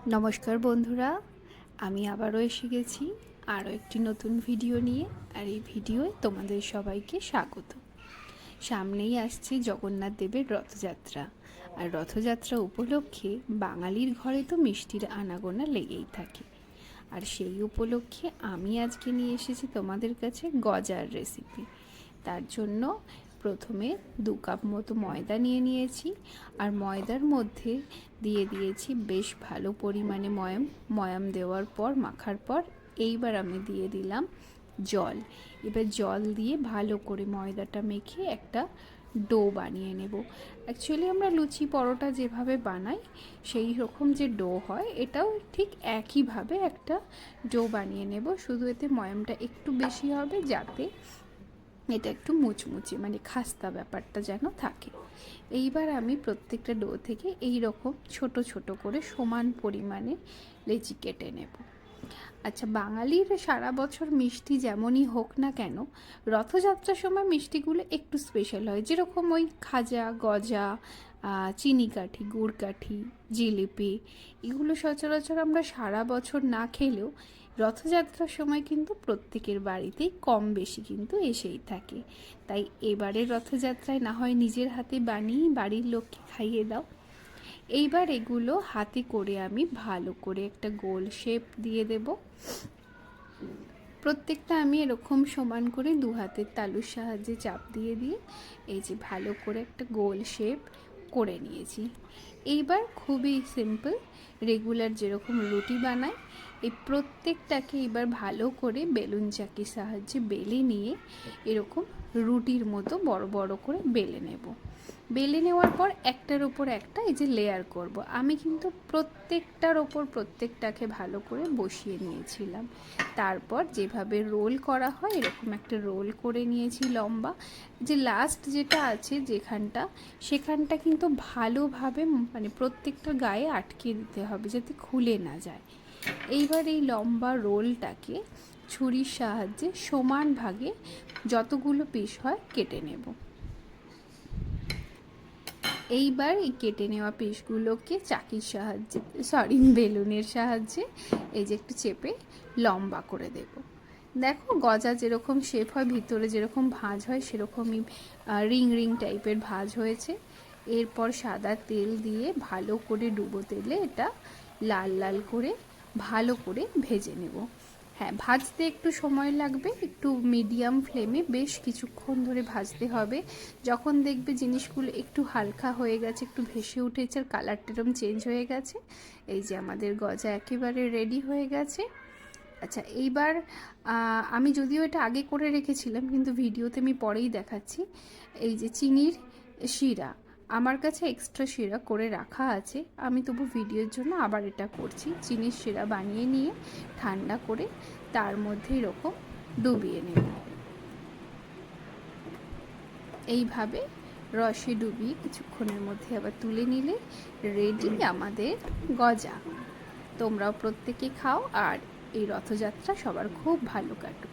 নমস্কার বন্ধুরা, আমি আবারও এসে গেছি আরও একটি নতুন ভিডিও নিয়ে। আর এই ভিডিওয় তোমাদের সবাইকে স্বাগত। সামনেই আসছে জগন্নাথ দেবের রথযাত্রা। আর রথযাত্রা উপলক্ষে বাঙালির ঘরে তো মিষ্টির আনাগোনা লেগেই থাকে। আর সেই উপলক্ষে আমি আজকে নিয়ে এসেছি তোমাদের কাছে গজার রেসিপি। তার জন্য প্রথমে 2 কাপ মতো ময়দা নিয়ে নিয়েছি। আর ময়দার মধ্যে দিয়ে দিয়েছি বেশ ভালো পরিমাণে ময়াম দেওয়ার পর মাখার পর এইবার আমি দিয়ে দিলাম জল। এবার জল দিয়ে ভালো করে ময়দাটা মেখে একটা ডো বানিয়ে নেব। অ্যাকচুয়ালি আমরা লুচি পরোটা যেভাবে বানাই সেই রকম যে ডো হয়, এটাও ঠিক একইভাবে একটা ডো বানিয়ে নেব। শুধু এতে ময়ামটা একটু বেশি হবে যাতে এটা একটু মুচমুচে মানে খাস্তা ব্যাপারটা যেন থাকে। এইবার আমি প্রত্যেকটা ডো থেকে এই রকম ছোট ছোট করে সমান পরিমাণে লেচি কেটে নেব। আচ্ছা, বাঙালির সারা বছর মিষ্টি যেমনই হোক না কেন, রথযাত্রার সময় মিষ্টিগুলো একটু স্পেশাল হয়। যেরকম ওই খাজা, গজা, চিনি কাঠি, গুড় কাঠি, জিলিপি, এগুলো সচরাচর আমরা সারা বছর না খেলেও রথযাত্রার সময় কিন্তু প্রত্যেকের বাড়িতেই কম বেশি কিন্তু এসেই থাকে। তাই এবারের রথযাত্রায় না হয় নিজের হাতে বানিয়ে বাড়ির লোককে খাইয়ে দাও। এইবার এগুলো হাতে করে আমি ভালো করে একটা গোল শেপ দিয়ে দেব। প্রত্যেকটা আমি এরকম সমান করে 2 হাতের তালুর সাহায্যে চাপ দিয়ে দিয়ে এই যে ভালো করে একটা গোল শেপ করে নিয়েছি। এইবার খুবই সিম্পল, রেগুলার যেরকম রুটি বানাই এই প্রত্যেকটাকে এবার ভালো করে বেলুন চাকির সাহায্যে বেলে নিয়ে এরকম রুটির মতো বড় বড় করে বেলে নেব। বেলে নেওয়ার পর একটার ওপর একটা এই যে লেয়ার করব। আমি কিন্তু প্রত্যেকটার ওপর প্রত্যেকটাকে ভালো করে বসিয়ে নিয়েছিলাম। তারপর যেভাবে রোল করা হয় এরকম একটা রোল করে নিয়েছি লম্বা। যে লাস্ট যেটা আছে সেখানটা কিন্তু ভালোভাবে মানে প্রত্যেকটা গায়ে আটকে দিতে হবে যাতে খুলে না যায়। এইবার এই লম্বা রোলটাকে ছুরির সাহায্যে সমান ভাগে যতগুলো পিস হয় কেটে নেব। এইবার এই কেটে নেওয়া পিসগুলোকে চাকির সাহায্যে বেলুনের সাহায্যে এই যে একটু চেপে লম্বা করে দেব। দেখো গজা যেরকম শেপ হয়, ভিতরে যেরকম ভাঁজ হয় সেরকমই রিং রিং টাইপের ভাঁজ হয়েছে। এরপর সাদা তেল দিয়ে ভালো করে ডুবো তেলে এটা লাল লাল করে ভালো করে ভেজে নেব। হ্যাঁ, ভাজতে একটু সময় লাগবে, একটু মিডিয়াম ফ্লেমে বেশ কিছুক্ষণ ধরে ভাজতে হবে। যখন দেখবে জিনিসগুলো একটু হালকা হয়ে গেছে, একটু ভেসে উঠেছে আর কালারটা এরকম চেঞ্জ হয়ে গেছে, এই যে আমাদের গজা একেবারে রেডি হয়ে গেছে। আচ্ছা, এইবার আমি যদিও এটা আগে করে রেখেছিলাম কিন্তু ভিডিওতে আমি পরেই দেখাচ্ছি। এই যে চিনির শিরা আমার কাছে এক্সট্রা শিরা করে রাখা আছে, আমি তবু ভিডিওর জন্য আবার এটা করছি। চিনির শিরা বানিয়ে নিয়ে ঠান্ডা করে তার মধ্যে এরকম ডুবিয়ে নেব। এইভাবে রসে ডুবিয়ে কিছুক্ষণের মধ্যে আবার তুলে নিলে রেডি আমাদের গজা। তোমরাও প্রত্যেকে খাও আর এই রথযাত্রা সবার খুব ভালো কাটুক।